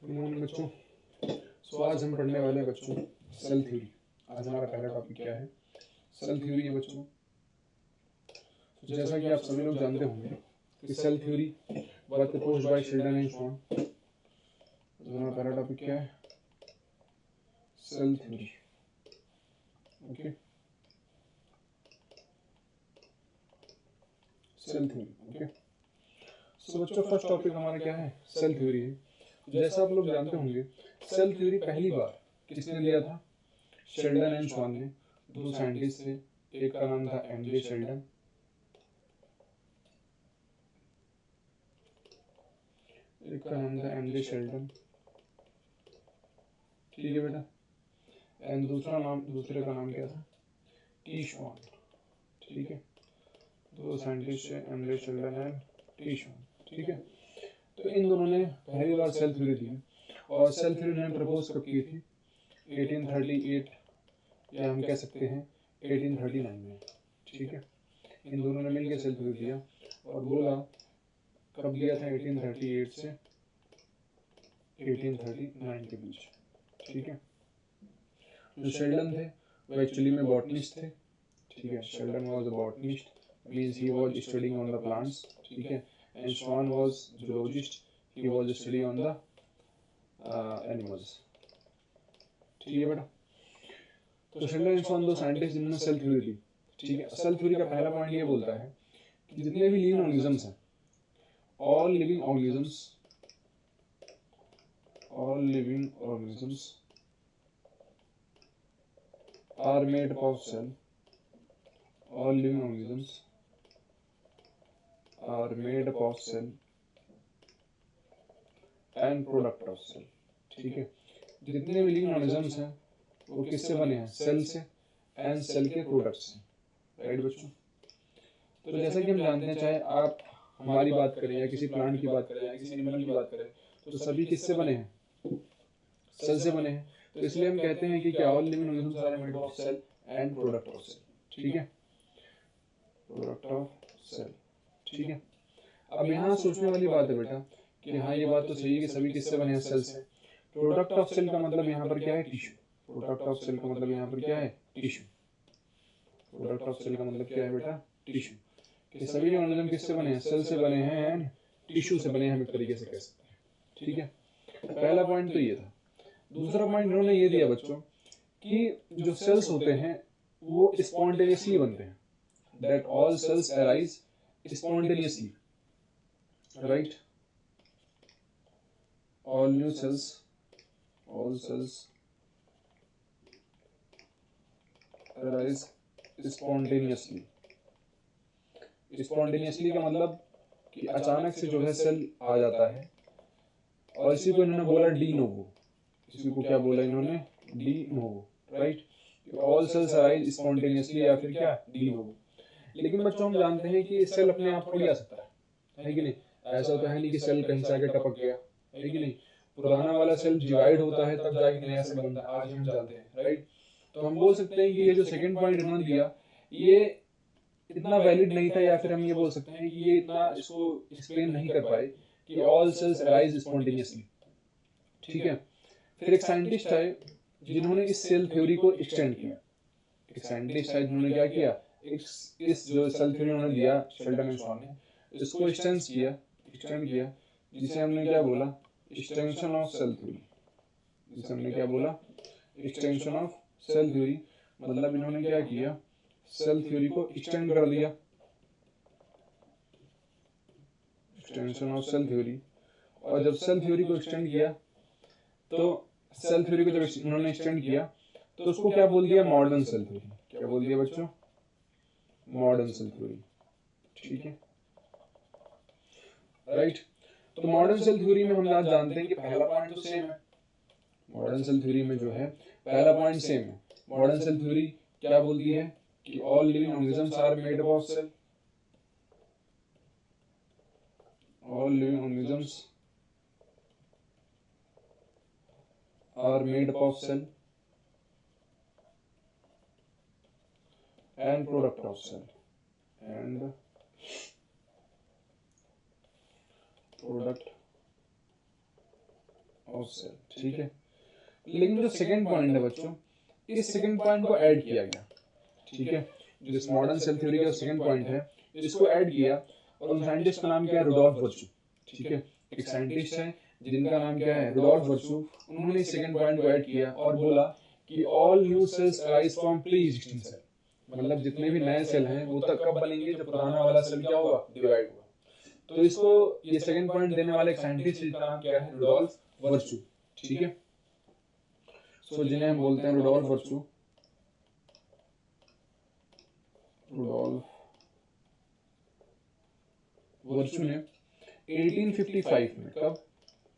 Good morning बच्चों। सो आज हम पढ़ने वाले हैं बच्चों सेल थ्योरी। आज हमारा पहला टॉपिक क्या है? सेल थ्योरी है बच्चों। तो जैसा कि आप सभी लोग जानते होंगे कि cell theory was proposed by Schleiden and Schwann. तो हमारा पहला टॉपिक क्या है? Cell theory. Okay, cell theory. Okay, so बच्चों फर्स्ट टॉपिक हमारा क्या है? सेल थ्योरी है। जैसा आप लोग जानते होंगे सेल थ्योरी पहली बार किसने दिया था? शेल्डन एंड श्वान ने। दो साइंटिस्ट थे, एक का नाम था एमजे शेल्डन, एक का नाम था एमजे शेल्डन, ठीक है बेटा। एंड दूसरे का नाम क्या था? टी श्वान, ठीक है। दो साइंटिस्ट है, एमजे शेल्डन एंड टी श्वान, ठीक है। तो इन दोनों ने पहली बार सेल थ्योरी दी, और सेल थ्योरी उन्होंने प्रपोज कब की थी? 1838, या हम कह सकते हैं 1839 में, ठीक है। इन दोनों ने मिलकर सेल थ्योरी दिया और बोला, कब दिया था? 1838 से 1839 के बीच, ठीक है। जो शेल्डन थे वो एक्चुअली में बॉटनिस्ट थे, ठीक है। Sheldon was a botanist, means he was studying on the plants, ठीक है। एंड श्वान was zoologist, he was study on the animals, ठीक है बेटा। तो शेल्डन एंड श्वान दो साइंटिस्ट जिन्होंने सेल थ्योरी दी, ठीक है। सेल थ्योरी का पहला पॉइंट ये बोलता है कि जितने भी लिविंग ऑर्गेनिजम्स हैं, all living organisms are made up of cell. All living organisms are made up of cell and product of cell, ठीक है। जितने भी लिविंग ऑर्गेनिजम्स हैं वो किससे बने हैं? सेल से एंड सेल के प्रोडक्ट से, राइट बच्चों। तो जैसा कि हम जानते हैं, चाहे आप हमारी बात करें या किसी प्लांट की बात करें या किसी एनिमल की बात करें, तो सभी किससे बने हैं? सेल से बने हैं। तो इसलिए हम कहते हैं कि क्या all living organisms are made of cell and product of cell, ठीक है। प्रोडक्ट ऑफ सेल, ठीक है। अब यहाँ सोचने वाली बात है बेटा कि हाँ, ये बात तो सही है कि सभी किससे बने हैं? सेल से। प्रोडक्ट ऑफ सेल का मतलब यहाँ पर क्या है? टिश्यू। प्रोडक्ट ऑफ सेल का मतलब यहाँ पर क्या है? टिश्यू। प्रोडक्ट ऑफ सेल का मतलब क्या है बेटा? टिश्यू। कि सभी ऑर्गेनिज्म किससे बने हैं? सेल से बने हैं एंड टिश्यू से बने हैं, हम एक तरीके से कह सकते हैं, ठीक है। पहला पॉइंट तो ये था। दूसरा पॉइंट इन्होंने ये दिया बच्चों कि जो सेल्स होते हैं वो स्पॉन्टेनियसली बनते हैं, that all cells arise spontaneously, right. all cells arise spontaneously। Spontaneously का मतलब कि अचानक से जो है सेल आ जाता है, और इसी को इन्होंने बोला डी नोवो। इसी को क्या बोला इन्होंने? De novo, right. All cells arise spontaneously, या फिर क्या? De novo. लेकिन बच्चों हम जानते हैं कि सेल अपने आप थोड़ी आ सकता है कि नहीं? ऐसा तो है नहीं कि सेल कहीं से आके टपक गया, है कि नहीं? पुराना वाला सेल डिवाइड होता है तब जाके नया सेल बनता है, आज हम जानते हैं, राइट। तो हम बोल सकते हैं कि ये जो सेकंड पॉइंट इन्होंने दिया ये इतना वैलिड नहीं था, या फिर हम ये बोल सकते हैं कि ये इतना इसको एक्सप्लेन नहीं कर पाए कि ऑल सेल्स अराइज स्पॉन्टेनियसली, ठीक है। फिर एक साइंटिस्ट आए जिन्होंने इस सेल थ्योरी को एक्सटेंड किया। एक साइंटिस्ट आए जिन्होंने क्या किया? इस जो सेल थ्योरी उन्होंने दिया शेल्डन एंड श्वान ने, इसको एक्सटेंड किया, जिसे हमने क्या बोला? Extension of cell theory. जिसे हमने क्या बोला? Extension of cell theory. मतलब इन्होंने क्या किया? सेल थ्योरी को एक्सटेंड कर दिया, एक्सटेंशन ऑफ सेल थ्योरी। और जब सेल थ्योरी को एक्सटेंड किया, तो सेल थ्योरी को जब उन्होंने एक्सटेंड किया तो उसको क्या बोल दिया? Modern cell theory. क्या बोल दिया बच्चों? मॉडर्न सेल थ्योरी, ठीक है, राइट। तो मॉडर्न सेल थ्योरी में हम आज जानते हैं कि पहला पॉइंट तो सेम है। मॉडर्न सेल थ्योरी में जो है पहला पॉइंट सेम है। मॉडर्न सेल थ्योरी क्या बोलती है कि all living organisms are made up of cell. All living organisms are made up of cell and product of cell and product of cell, ठीक है। लेकिन जो सेकंड पॉइंट है बच्चों, इस सेकंड पॉइंट को ऐड किया गया, ठीक है। जिस मॉडर्न सेल थ्योरी का सेकंड पॉइंट है, इसको ऐड किया, और उन साइंटिस्ट का नाम क्या है, रुडोल्फ वर्चू, ठीक है। एक साइंटिस्ट है जिनका नाम क्या है, रुडोल्फ वर्चू। उन्होंने इस सेकंड पॉइंट को ऐड किया और बोला कि all new cells arise from pre existing cell, मतलब जितने भी नए सेल हैं वो तब कब बनेंगे, जब पुराना वाला सेल क्या होगा, डिवाइड होगा। तो इसको ये सेकंड पॉइंट देने वाले एक साइंटिस्ट जिनका नाम क्या है, रुडोल्फ वर्चू, ठीक है। सो जिन्हें हम बोलते हैं रुडोल्फ वर्चू, रुडोल्फ वर्चू ने 1855 में, कब,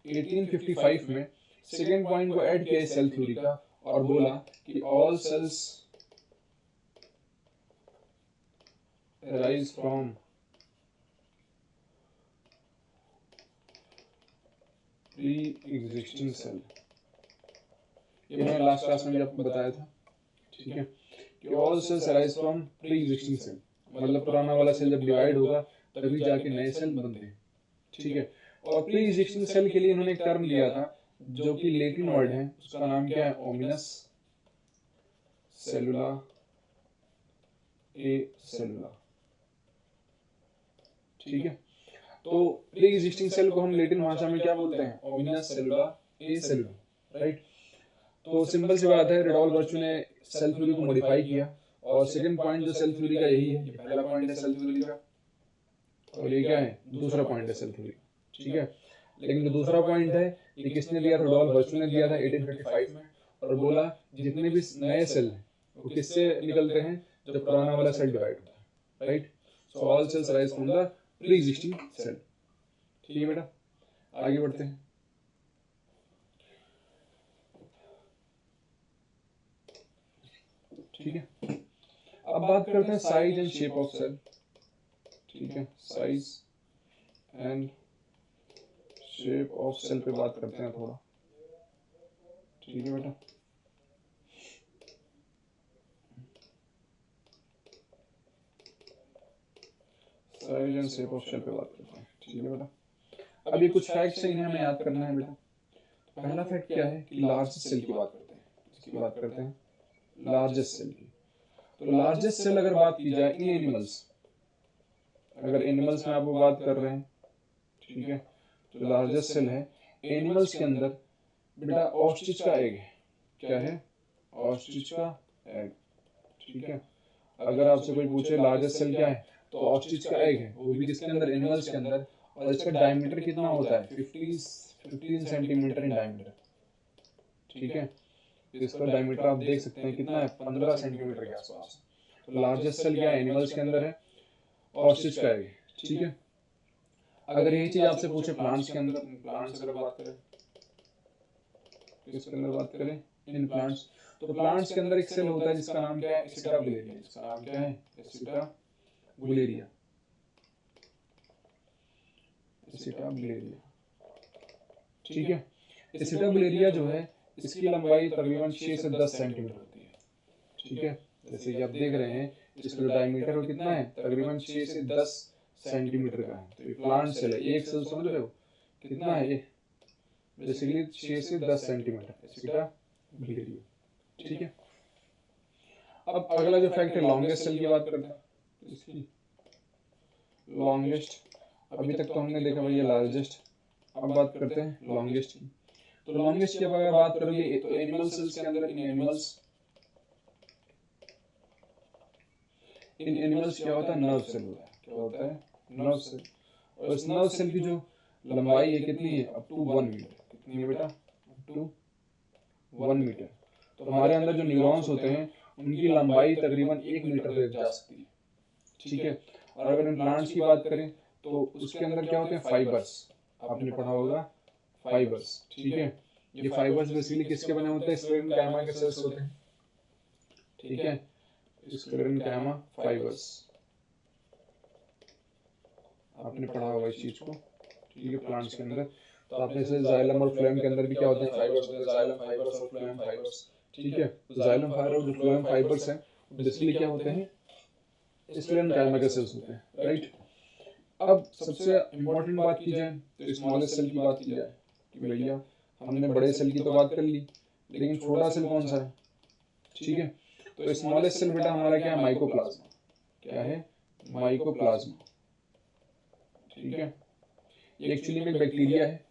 1855 में सेकेंड पॉइंट को ऐड किया सेल थ्योरी का और बोला कि all cells arise from pre existing cell. ये मैंने लास्ट क्लास में भी आपको बताया था, ठीक है, कि all cells arise from pre existing cell, मतलब पुराना वाला सेल जब डिवाइड होगा तभी जाके नए सेल बनते हैं, ठीक है। और प्री एग्जिस्टिंग सेल के लिए इन्होंने एक टर्म दिया था जो कि लैटिन वर्ड है, उसका नाम क्या है, ओमिनस सेलुला ए सेलुला, ठीक है। तो प्री एग्जिस्टिंग सेल को हम लैटिन भाषा में क्या बोलते हैं, ओमिनस सेलुला ए सेलुला, राइट। तो सिंपल सी बात है, रुडोल्फ वर्चू ने सेल थ्योरी को मॉडिफाई किया, और सेकंड पॉइंट जो सेल थ्योरी का यही है, ये पहला पॉइंट है सेल थ्योरी का, और ये क्या है, दूसरा पॉइंट है सेल थ्योरी, ठीक है। लेकिन जो दूसरा पॉइंट है ये किसने दिया, रुडोल्फ वर्चू ने दिया था 1855 में, और बोला जितने भी नए सेल हैं वो किससे निकलते हैं, जब पुराना वाला सेल डिवाइड होता है, right. So all cells arise from the pre existing cell, ठीक है बेटा। आगे बढ़ते हैं, ठीक है। अब बात करते हैं size and shape of cell, ठीक है, size and shape of cell पे बात करते हैं थोड़ा, ठीक है बेटा। Size and shape of cell पे बात करते हैं, ठीक है बेटा। अब ये कुछ फैक्ट्स हैं, इन्हें हमें याद करना है बेटा। पहला फैक्ट क्या है कि लार्जेस्ट सेल की बात करते हैं, इसकी बात करते हैं लार्जेस्ट सेल की। तो लार्जेस्ट सेल अगर बात की जाए इन एनिमल्स, अगर एनिमल्स में आप वो बात कर रहे हैं, ठीक है, तो लार्जेस्ट सेल है एनिमल्स के अंदर बेटा ऑस्ट्रिच का एग है, क्या है, ऑस्ट्रिच का एग, ठीक है। अगर आपसे कोई पूछे लार्जेस्ट सेल क्या है, तो ऑस्ट्रिच का एग है, वो भी किसके अंदर, एनिमल्स के अंदर, और इसका डायमीटर कितना होता है, 15 सेंटीमीटर इन डायमीटर, ठीक है। इसका डायमीटर आप देख सकते हैं कितना है, 15 सेंटीमीटर के आसपास। तो लार्जेस्ट सेल क्या है, एनिमल्स के अंदर है, ऑस्ट्रिच का एग, ठीक है। अगर यही चीज आपसे पूछे प्लांट्स के अंदर, प्लांट्स अगर बात करें, किसके अंदर बात करें, इन प्लांट्स, तो प्लांट्स के अंदर एक सेल होता है जिसका नाम क्या है, एसिटाबुलेरिया, जिसका नाम क्या है, एसिटाबुलेरिया, एसिटाबुलेरिया, ठीक है। एसिटाबुलेरिया जो है इसकी लंबाई तकरीबन 6 से 10 सेंटीमीटर होती है, ठीक है। जैसे कि आप देख रहे हैं इसका जो डायमीटर वो कितना है, तकरीबन 6 से 10 सेंटीमीटर का है। तो ये प्लांट सेल है, एक सेल समझ रहे हो कितना है, ये बेसिकली 6 से 10 सेंटीमीटर, एसिटाबुलेरिया, ठीक है। अब अगला जो फैक्ट है लॉन्गेस्ट सेल की बात करते हैं, इसकी लॉन्गेस्ट, अभी तक तो हमने देखा भाई ये लार्जेस्ट, अब बात करते हैं लॉन्गेस्ट की। तो लॉन्गेस्ट की अगर बात करोगे तो एनिमल सेल्स के अंदर, इन एनिमल्स क्या होता है, नर्व सेल होता है, क्या होता है, नर्व सेल। और इस नर्व सेल की जो लंबाई है कितनी है, अप टू 1 मीटर, कितनी है बेटा, अप टू 1 मीटर। तो हमारे अंदर जो न्यूरॉन्स होते हैं उनकी लंबाई तकरीबन 1 मीटर तक जा सकती है, ठीक है। और अगर इन प्लांट्स की बात करें तो उसके अंदर क्या होते हैं, फाइबर्स, आपने पढ़ा होगा फाइबर्स, ठीक है। ये फाइबर्स बेसिकली किसके बने होते हैं, स्क्लेरेनकाइमा के सेल्स होते हैं, ठीक है, स्क्लेरेनकाइमा फाइबर्स, आपने पढ़ा होगा इस चीज को, ठीक है, प्लांट्स के अंदर। तो आपने जैसे जाइलम और फ्लोएम के अंदर भी क्या होते हैं, फाइबर्स होते हैं, जाइलम फाइबर्स और फ्लोएम फाइबर्स, ठीक है। जाइलम फाइबर और जो फ्लोएम फाइबर्स हैं बेसिकली क्या होते हैं, स्क्लेरेनकाइमा के सेल्स होते हैं, राइट। अब सबसे इंपॉर्टेंट बात की जाए तो स्मॉलेस्ट सेल की बात की जाए कि भैया हमने बड़े सेल की तो बात कर ली, लेकिन छोटा सेल कौन सा है, ठीक है। तो स्मॉलेस्ट सेल बेटा हमारा क्या है, माइकोप्लाज्मा। क्या है, माइकोप्लाज्मा, ठीक है। ये एक्चुअली में एक बैक्टीरिया है,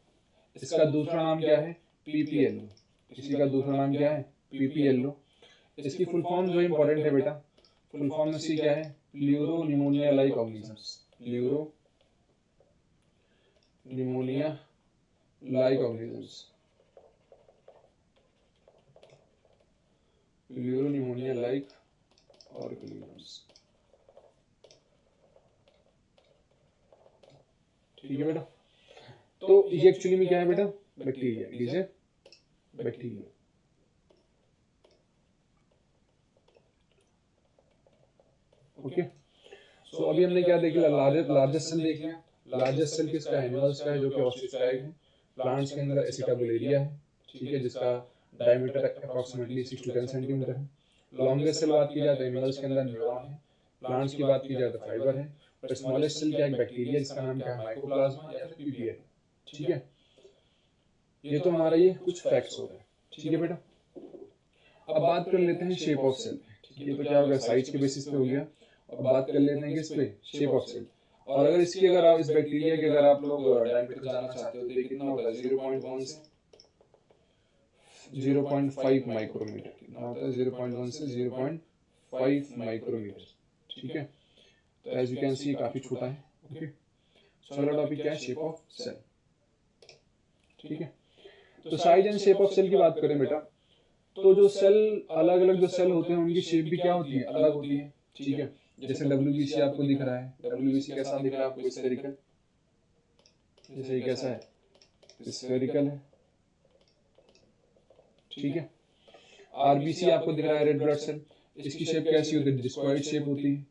इसका दूसरा नाम क्या है, पीपीएलओ। इसी का दूसरा नाम क्या है, पीपीएलओ। इसकी फुल फॉर्म जो इंपॉर्टेंट है बेटा, फुल फॉर्म इसकी क्या है, pleuro pneumonia like organisms. Pleuro pneumonia like organisms, pleuro pneumonia like organisms, ठीक है बेटा। तो ये एक्चुअली में क्या है बेटा, bacteria, it is a bacteria. Okay, so अभी हमने क्या देख लिया, लार्जेस्ट सेल देख लिया। लार्जेस्ट सेल किसका है, एनिमल्स का है, जो कि ऑस्ट्रिचोइड है। प्लांट्स के अंदर एसिटाबुलेरिया है, ठीक है, जिसका डायमीटर अप्रोक्सीमेटली 6 to 10 सेंटीमीटर है। लॉन्गेस्ट सेल बात की जाए तो एनिमल्स के अंदर न्यूरॉन है। प्लांट्स की बात की जाए तो फाइबर है। और स्मॉलेस्ट सेल क्या है, बैक्टीरिया, जिसका नाम क्या है, माइकोप्लाज्मा या फिर पीपीएल, ठीक है। ये तो हमारा ये कुछ फैक्ट्स हो गए, ठीक है बेटा। अब बात कर लेते हैं शेप ऑफ सेल, ठीक है। तो क्या हो गया, साइज के बेसिस पे हो गया। अब बात कर लेते हैं किस पे, शेप ऑफ सेल। और अगर इसकी, अगर आप इस बैक्टीरिया के अगर आप लोग डायमीटर जानना चाहते हो तो ये कितना होता है, 0.1 से 0.5 माइक्रोमीटर। कितना होता है, 0.1 से 0.5 माइक्रोमीटर, ठीक है। तो एज यू कैन सी काफी छोटा है, ओके। सो अगला टॉपिक क्या है, शेप ऑफ सेल, ठीक है। तो size and shape of cell की बात करें बेटा, तो जो सेल, अलग अलग जो सेल होते हैं उनकी शेप भी क्या होती है, अलग होती है, ठीक है। जैसे WBC आपको दिख रहा है, WBC कैसा दिख रहा है आपको, स्फेरिकल, जैसे ये कैसा है, स्फेरिकल है, ठीक है। RBC आपको दिख रहा है, रेड ब्लड सेल, इसकी शेप कैसी होती है, डिस्कॉइड शेप होती है।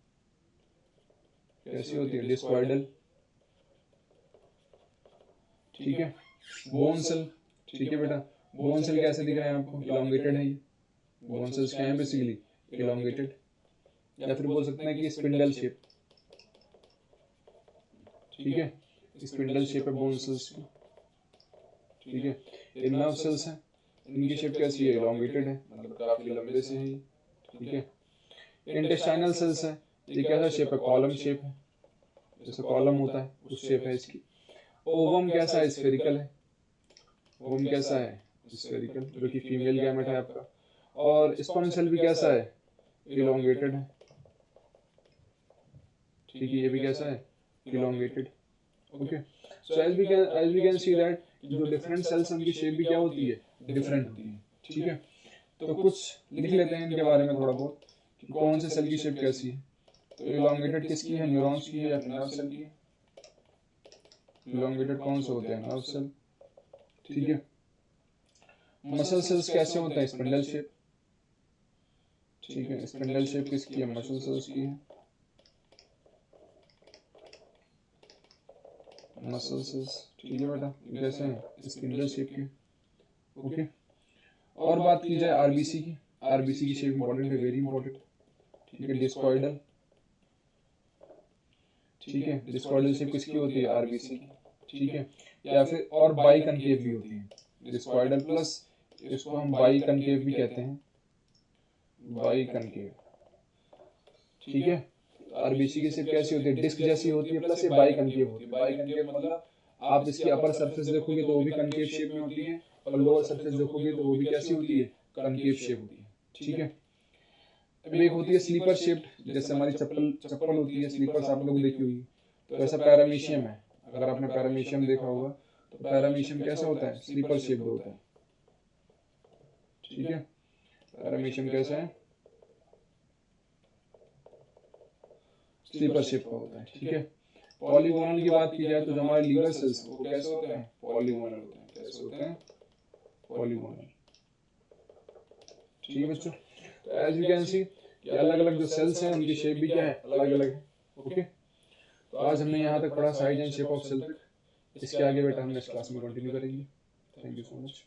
कैसी होती है, डिस्कॉइडल, ठीक है। बोन सेल, ठीक है बेटा, बोन सेल कैसे दिख रहा है आपको, इलोंगेटेड है ये। बोन सेल्स क्या है, बेसिकली इलोंगेटेड, या फिर बोल सकते हैं कि स्पिंडल शेप, ठीक है। स्पिंडल शेप है बोन सेल्स की, ठीक है। ये नर्व सेल्स हैं, इनकी शेप कैसी है, इलोंगेटेड है, मतलब काफी लंबे से है, ठीक है। इंटेस्टाइनल सेल्स है, ये कैसा शेप है, कॉलम शेप है, जैसे कॉलम होता है उस शेप है इसकी। ओवम कैसा है, स्फेरिकल है। ओवम कैसा है, स्फेरिकल, जो कि फीमेल गैमेट है आपका। और स्पर्म सेल भी कैसा है, इलोंगेटेड है, ठीक है। ये भी कैसा है, elongated, okay. So as we can see that जो डिफरेंट सेल्स उनकी शेप भी क्या होती है, डिफरेंट होती है, ठीक है। तो कुछ लिख लेते हैं इनके बारे में थोड़ा बहुत, कि कौन से सेल की शेप कैसी है। तो इलोंगेटेड किसकी है, न्यूरॉन्स की है या फिर नर्व सेल की है। इलोंगेटेड कौन से होते हैं, नर्व सेल, ठीक है। मसल सेल्स कैसे होते हैं, स्पिंडल शेप, ठीक है। स्पिंडल शेप किसकी है, मसल सेल्स की है, मसल सेल्स, ठीक है बेटा। कैसे हैं, स्पिंडल शेप के, ओके। और बात की जाए आरबीसी की, आरबीसी की शेप इंपॉर्टेंट है, वेरी इंपॉर्टेंट, ठीक है। डिस्कॉइडल, ठीक है। डिस्कॉइडल शेप किसकी होती है, आरबीसी की, ठीक है। या फिर और बाई कनकेव भी होती है, डिस्कॉइडल प्लस, इसको हम बाई कनकेव भी कहते हैं, बाई कनकेव, ठीक है। आरबीसी की शेप कैसी होती है, डिस्क जैसी होती है, प्लस ये बाई कनकेव होती है। बाई कनकेव मतलब आप इसकी अपर सरफेस देखोगे तो वो भी कनकेव शेप में होती है, और लोअर सरफेस देखोगे तो वो भी कैसी होती है, कनकेव शेप होती है, ठीक है। अब एक होती है स्लीपर शेप्ड, जैसे हमारी चप्पल चप्पल होती है, स्लीपर्स आप लोग देखी होगी, तो ऐसा पैरामीशियम है। अगर आपने पैरामीशियम देखा होगा तो पैरामीशियम कैसा होता है, स्लीपर शेप्ड होता है, ठीक है। पैरामीशियम कैसा है, स्लीपर शेप का होता है, ठीक है। पॉलीगोनल की बात की जाए तो जो हमारे लीवर सेल्स वो कैसे होते हैं, पॉलीगोनल होते हैं, कैसे होते हैं, पॉलीगोनल, ठीक है बच्चों। तो एज यू कैन सी कि अलग अलग जो सेल्स हैं उनकी शेप भी क्या है, अलग अलग है, ओके। तो आज हमने यहाँ तक पढ़ा size and shape of cell तक। इसके आगे बेटा हम नेक्स्ट क्लास में कंटिन्यू करेंगे। Thank you so much.